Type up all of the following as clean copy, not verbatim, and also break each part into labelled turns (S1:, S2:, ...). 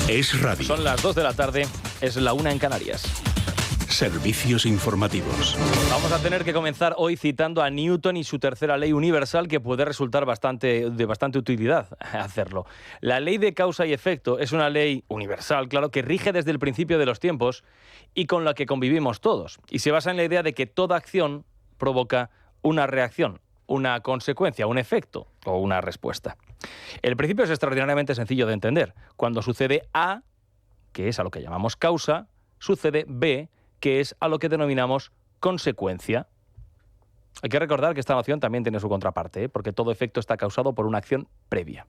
S1: Es radio.
S2: Son las 2 de la tarde, es la 1 en Canarias.
S1: Servicios informativos.
S2: Vamos a tener que comenzar hoy citando a Newton y su tercera ley universal, que puede resultar de bastante utilidad hacerlo. La ley de causa y efecto es una ley universal, claro, que rige desde el principio de los tiempos y con la que convivimos todos. Y se basa en la idea de que toda acción provoca una reacción, una consecuencia, un efecto o una respuesta. El principio es extraordinariamente sencillo de entender. Cuando sucede A, que es a lo que llamamos causa, sucede B, que es a lo que denominamos consecuencia. Hay que recordar que esta noción también tiene su contraparte, porque todo efecto está causado por una acción previa.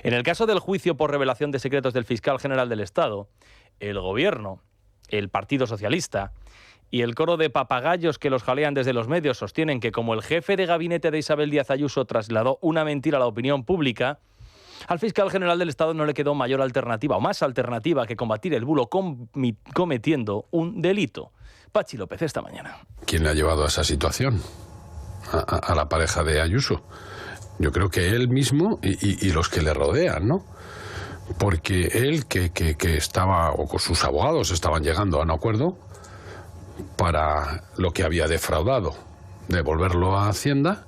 S2: En el caso del juicio por revelación de secretos del fiscal general del Estado, el Gobierno, el Partido Socialista y el coro de papagayos que los jalean desde los medios sostienen que como el jefe de gabinete de Isabel Díaz Ayuso trasladó una mentira a la opinión pública, al fiscal general del Estado no le quedó mayor alternativa o más alternativa que combatir el bulo cometiendo un delito. Pachi López esta mañana.
S3: ¿Quién le ha llevado a esa situación? A la pareja de Ayuso. Yo creo que él mismo y los que le rodean, ¿no? Porque él que estaba, o con sus abogados estaban llegando a un acuerdo para lo que había defraudado, devolverlo a Hacienda,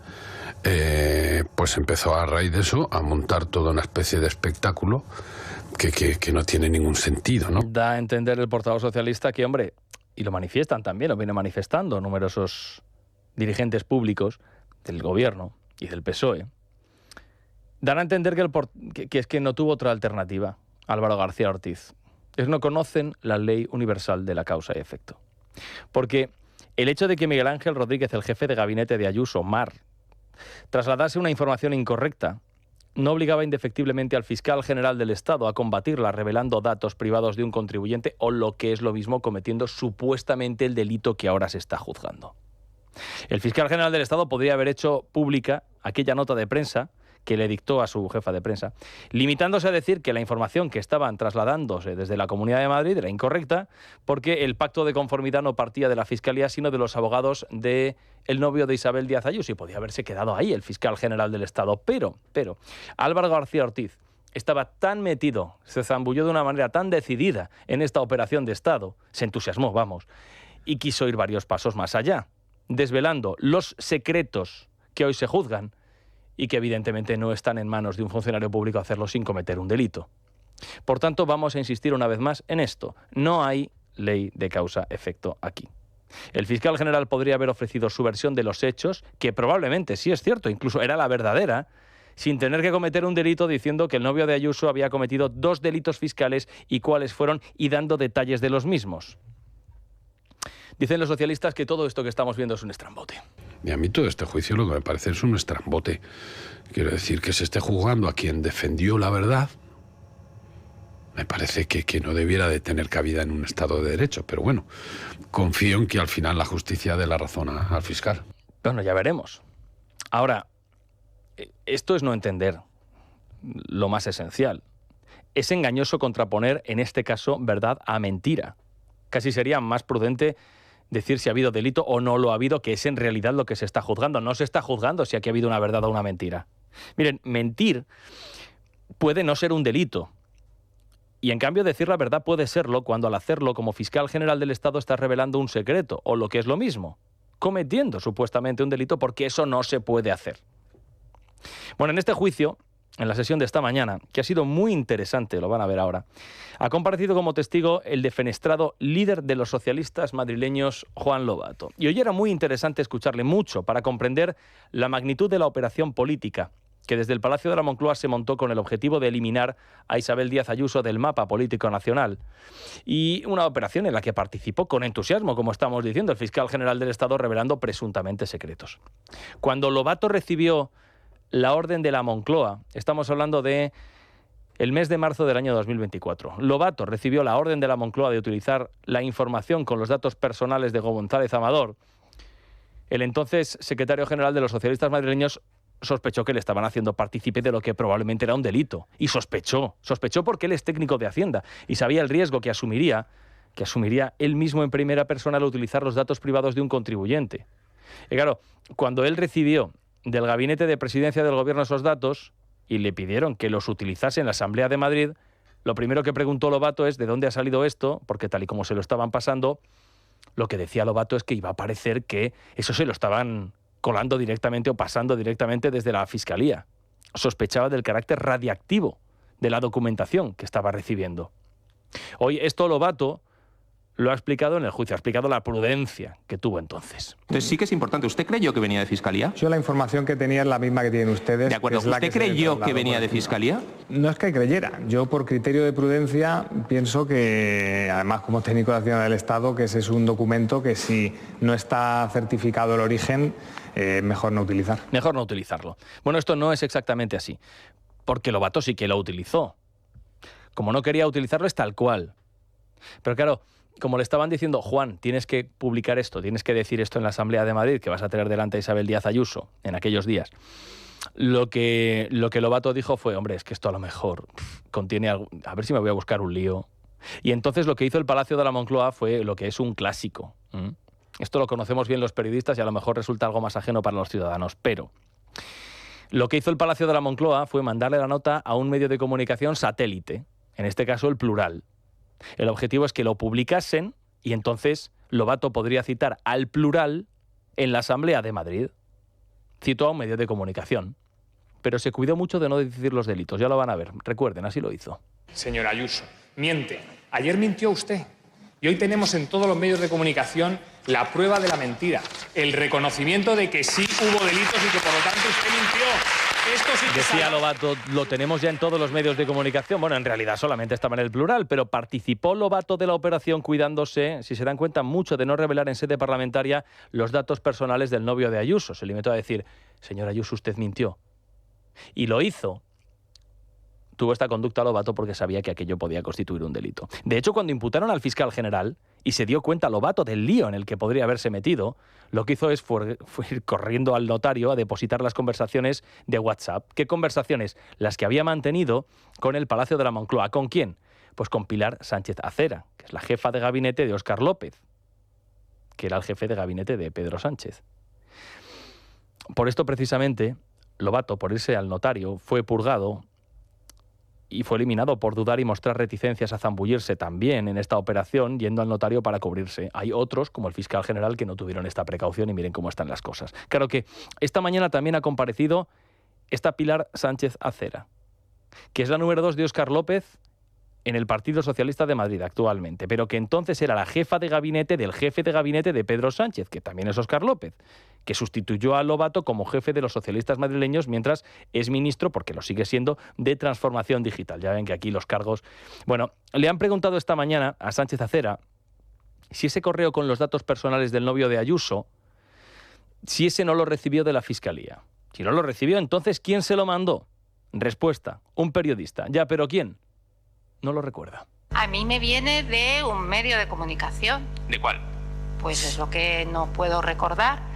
S3: pues empezó a raíz de eso a montar toda una especie de espectáculo que no tiene ningún sentido, ¿no?
S2: Da a entender el portavoz socialista que, hombre, y lo manifiestan también, lo vienen manifestando numerosos dirigentes públicos del Gobierno y del PSOE, dan a entender que es que no tuvo otra alternativa, Álvaro García Ortiz. Ellos no conocen la ley universal de la causa y efecto. Porque el hecho de que Miguel Ángel Rodríguez, el jefe de gabinete de Ayuso, Mar, trasladase una información incorrecta, no obligaba indefectiblemente al fiscal general del Estado a combatirla revelando datos privados de un contribuyente o, lo que es lo mismo, cometiendo supuestamente el delito que ahora se está juzgando. El fiscal general del Estado podría haber hecho pública aquella nota de prensa que le dictó a su jefa de prensa, limitándose a decir que la información que estaban trasladándose desde la Comunidad de Madrid era incorrecta porque el pacto de conformidad no partía de la Fiscalía, sino de los abogados del novio de Isabel Díaz Ayuso, y podía haberse quedado ahí el fiscal general del Estado. Pero, Álvaro García Ortiz estaba tan metido, se zambulló de una manera tan decidida en esta operación de Estado, se entusiasmó, vamos, y quiso ir varios pasos más allá, desvelando los secretos que hoy se juzgan y que evidentemente no están en manos de un funcionario público hacerlo sin cometer un delito. Por tanto, vamos a insistir una vez más en esto. No hay ley de causa-efecto aquí. El fiscal general podría haber ofrecido su versión de los hechos, que probablemente sí es cierto, incluso era la verdadera, sin tener que cometer un delito, diciendo que el novio de Ayuso había cometido 2 delitos fiscales y cuáles fueron, y dando detalles de los mismos. Dicen los socialistas que todo esto que estamos viendo es un estrambote.
S3: Y a mí todo este juicio lo que me parece es un estrambote. Quiero decir, que se esté juzgando a quien defendió la verdad, me parece que no debiera de tener cabida en un Estado de Derecho. Pero bueno, confío en que al final la justicia dé la razón al fiscal.
S2: Bueno, ya veremos. Ahora, esto es no entender lo más esencial. Es engañoso contraponer, en este caso, verdad a mentira. Casi sería más prudente decir si ha habido delito o no lo ha habido, que es en realidad lo que se está juzgando. No se está juzgando si aquí ha habido una verdad o una mentira. Miren, mentir puede no ser un delito. Y en cambio decir la verdad puede serlo cuando al hacerlo como fiscal general del Estado estás revelando un secreto, o lo que es lo mismo, cometiendo supuestamente un delito, porque eso no se puede hacer. Bueno, en este juicio, en la sesión de esta mañana, que ha sido muy interesante, lo van a ver ahora, ha comparecido como testigo el defenestrado líder de los socialistas madrileños, Juan Lobato. Y hoy era muy interesante escucharle mucho para comprender la magnitud de la operación política que desde el Palacio de la Moncloa se montó con el objetivo de eliminar a Isabel Díaz Ayuso del mapa político nacional. Y una operación en la que participó con entusiasmo, como estamos diciendo, el fiscal general del Estado revelando presuntamente secretos. Cuando Lobato recibió la orden de la Moncloa, estamos hablando de el mes de marzo del año 2024. Lobato recibió la orden de la Moncloa de utilizar la información con los datos personales de González Amador. El entonces secretario general de los socialistas madrileños sospechó que le estaban haciendo partícipe de lo que probablemente era un delito. Y sospechó porque él es técnico de Hacienda y sabía el riesgo que asumiría él mismo en primera persona al utilizar los datos privados de un contribuyente. Y claro, cuando él recibió del gabinete de presidencia del gobierno esos datos y le pidieron que los utilizase en la Asamblea de Madrid, lo primero que preguntó Lobato es de dónde ha salido esto, porque tal y como se lo estaban pasando, lo que decía Lobato es que iba a parecer que eso se lo estaban colando directamente o pasando directamente desde la Fiscalía. Sospechaba del carácter radiactivo de la documentación que estaba recibiendo. Hoy esto Lobato lo ha explicado en el juicio, ha explicado la prudencia que tuvo entonces.
S4: Entonces sí que es importante. ¿Usted creyó que venía de Fiscalía?
S5: Yo la información que tenía es la misma que tienen ustedes.
S4: De acuerdo. ¿Usted creyó que venía de Fiscalía?
S5: No es que creyera. Yo, por criterio de prudencia, pienso que, además como técnico de Hacienda del Estado, que ese es un documento que si no está certificado el origen, mejor no utilizar.
S2: Mejor no utilizarlo. Bueno, esto no es exactamente así, porque Lobato sí que lo utilizó. Como no quería utilizarlo, es tal cual. Pero claro, como le estaban diciendo, Juan, tienes que publicar esto, tienes que decir esto en la Asamblea de Madrid, que vas a tener delante a Isabel Díaz Ayuso en aquellos días. Lo que Lobato dijo fue, hombre, es que esto a lo mejor contiene algo, a ver si me voy a buscar un lío. Y entonces lo que hizo el Palacio de la Moncloa fue lo que es un clásico. Esto lo conocemos bien los periodistas y a lo mejor resulta algo más ajeno para los ciudadanos, pero lo que hizo el Palacio de la Moncloa fue mandarle la nota a un medio de comunicación satélite, en este caso el Plural. El objetivo es que lo publicasen y entonces Lobato podría citar al Plural en la Asamblea de Madrid. Citó a un medio de comunicación, pero se cuidó mucho de no decir los delitos. Ya lo van a ver. Recuerden, así lo hizo.
S6: Señora Ayuso, miente. Ayer mintió usted. Y hoy tenemos en todos los medios de comunicación la prueba de la mentira. El reconocimiento de que sí hubo delitos y que por lo tanto usted mintió. Esto sí que
S2: decía Lobato, lo tenemos ya en todos los medios de comunicación. Bueno, en realidad solamente estaba en el Plural, pero participó Lobato de la operación cuidándose, si se dan cuenta, mucho de no revelar en sede parlamentaria los datos personales del novio de Ayuso. Se limitó a decir, señora Ayuso, usted mintió. Y lo hizo. Tuvo esta conducta Lobato porque sabía que aquello podía constituir un delito. De hecho, cuando imputaron al fiscal general y se dio cuenta Lobato del lío en el que podría haberse metido, lo que hizo fue ir corriendo al notario a depositar las conversaciones de WhatsApp. ¿Qué conversaciones? Las que había mantenido con el Palacio de la Moncloa. ¿Con quién? Pues con Pilar Sánchez Acera, que es la jefa de gabinete de Óscar López, que era el jefe de gabinete de Pedro Sánchez. Por esto, precisamente, Lobato, por irse al notario, fue purgado y fue eliminado por dudar y mostrar reticencias a zambullirse también en esta operación, yendo al notario para cubrirse. Hay otros, como el fiscal general, que no tuvieron esta precaución y miren cómo están las cosas. Claro que esta mañana también ha comparecido esta Pilar Sánchez Acera, que es la número 2 de Óscar López en el Partido Socialista de Madrid actualmente, pero que entonces era la jefa de gabinete del jefe de gabinete de Pedro Sánchez, que también es Óscar López, que sustituyó a Lobato como jefe de los socialistas madrileños mientras es ministro, porque lo sigue siendo, de Transformación Digital. Ya ven que aquí los cargos... Bueno, le han preguntado esta mañana a Sánchez Acera si ese correo con los datos personales del novio de Ayuso, si ese no lo recibió de la Fiscalía. Si no lo recibió, entonces, ¿quién se lo mandó? Respuesta, un periodista. Ya, ¿pero quién? No lo recuerda.
S7: A mí me viene de un medio de comunicación.
S4: ¿De cuál?
S7: Pues es lo que no puedo recordar.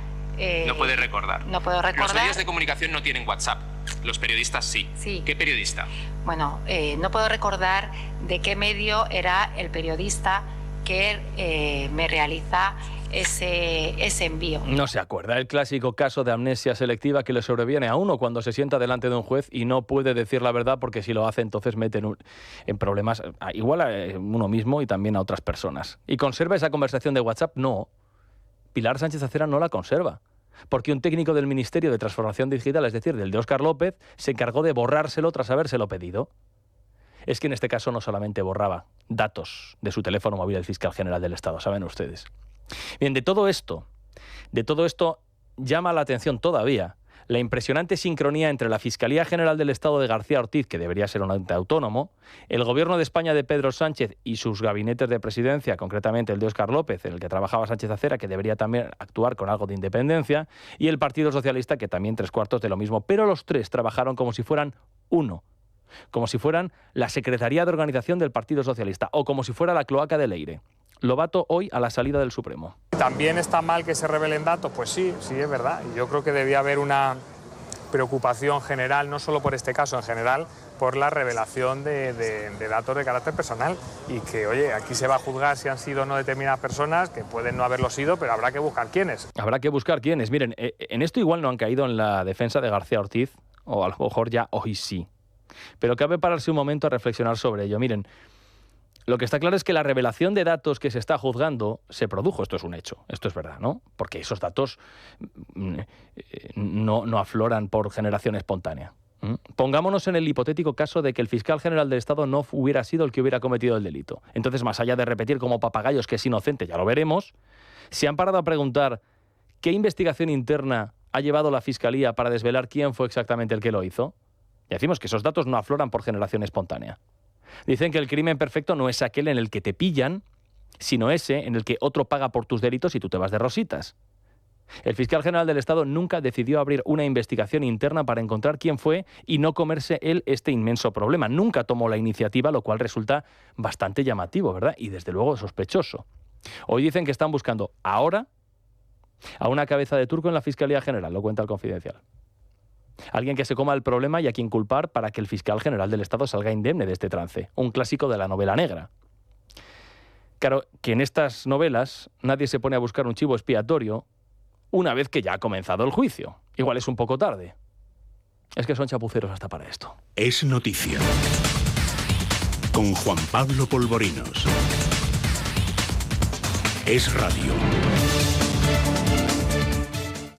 S4: No puede recordar.
S7: No puedo recordar.
S4: Los medios de comunicación no tienen WhatsApp. Los periodistas sí.
S7: Sí.
S4: ¿Qué periodista?
S7: Bueno, no puedo recordar de qué medio era el periodista que me realiza ese envío.
S2: No se acuerda, el clásico caso de amnesia selectiva que le sobreviene a uno cuando se sienta delante de un juez y no puede decir la verdad porque si lo hace entonces mete en problemas igual a uno mismo y también a otras personas. ¿Y conserva esa conversación de WhatsApp? No. Pilar Sánchez Acera no la conserva, porque un técnico del Ministerio de Transformación Digital, es decir, del de Óscar López, se encargó de borrárselo tras habérselo pedido. Es que en este caso no solamente borraba datos de su teléfono móvil el fiscal general del Estado, saben ustedes. Bien, de todo esto llama la atención todavía la impresionante sincronía entre la Fiscalía General del Estado de García Ortiz, que debería ser un ente autónomo, el Gobierno de España de Pedro Sánchez y sus gabinetes de presidencia, concretamente el de Óscar López, en el que trabajaba Sánchez Acera, que debería también actuar con algo de independencia, y el Partido Socialista, que también 3/4 de lo mismo. Pero los tres trabajaron como si fueran uno, como si fueran la Secretaría de Organización del Partido Socialista o como si fuera la cloaca de Leire. Lobato hoy a la salida del Supremo.
S6: ¿También está mal que se revelen datos? Pues sí, es verdad. Y yo creo que debía haber una preocupación general, no solo por este caso, en general, por la revelación de datos de carácter personal. Y que, oye, aquí se va a juzgar si han sido o no determinadas personas, que pueden no haberlo sido, pero habrá que buscar quiénes.
S2: Habrá que buscar quiénes. Miren, en esto igual no han caído en la defensa de García Ortiz, o a lo mejor ya hoy sí. Pero cabe pararse un momento a reflexionar sobre ello. Miren, lo que está claro es que la revelación de datos que se está juzgando se produjo. Esto es un hecho, esto es verdad, ¿no? Porque esos datos no afloran por generación espontánea. Pongámonos en el hipotético caso de que el fiscal general del Estado no hubiera sido el que hubiera cometido el delito. Entonces, más allá de repetir como papagayos que es inocente, ya lo veremos, se han parado a preguntar qué investigación interna ha llevado la Fiscalía para desvelar quién fue exactamente el que lo hizo. Y decimos que esos datos no afloran por generación espontánea. Dicen que el crimen perfecto no es aquel en el que te pillan, sino ese en el que otro paga por tus delitos y tú te vas de rositas. El fiscal general del Estado nunca decidió abrir una investigación interna para encontrar quién fue y no comerse él este inmenso problema. Nunca tomó la iniciativa, lo cual resulta bastante llamativo, ¿verdad? Y desde luego sospechoso. Hoy dicen que están buscando ahora a una cabeza de turco en la Fiscalía General, lo cuenta El Confidencial. Alguien que se coma el problema y a quien culpar para que el fiscal general del Estado salga indemne de este trance. Un clásico de la novela negra. Claro, que en estas novelas nadie se pone a buscar un chivo expiatorio una vez que ya ha comenzado el juicio. Igual es un poco tarde. Es que son chapuceros hasta para esto.
S1: Es noticia. Con Juan Pablo Polvorinos. Es radio.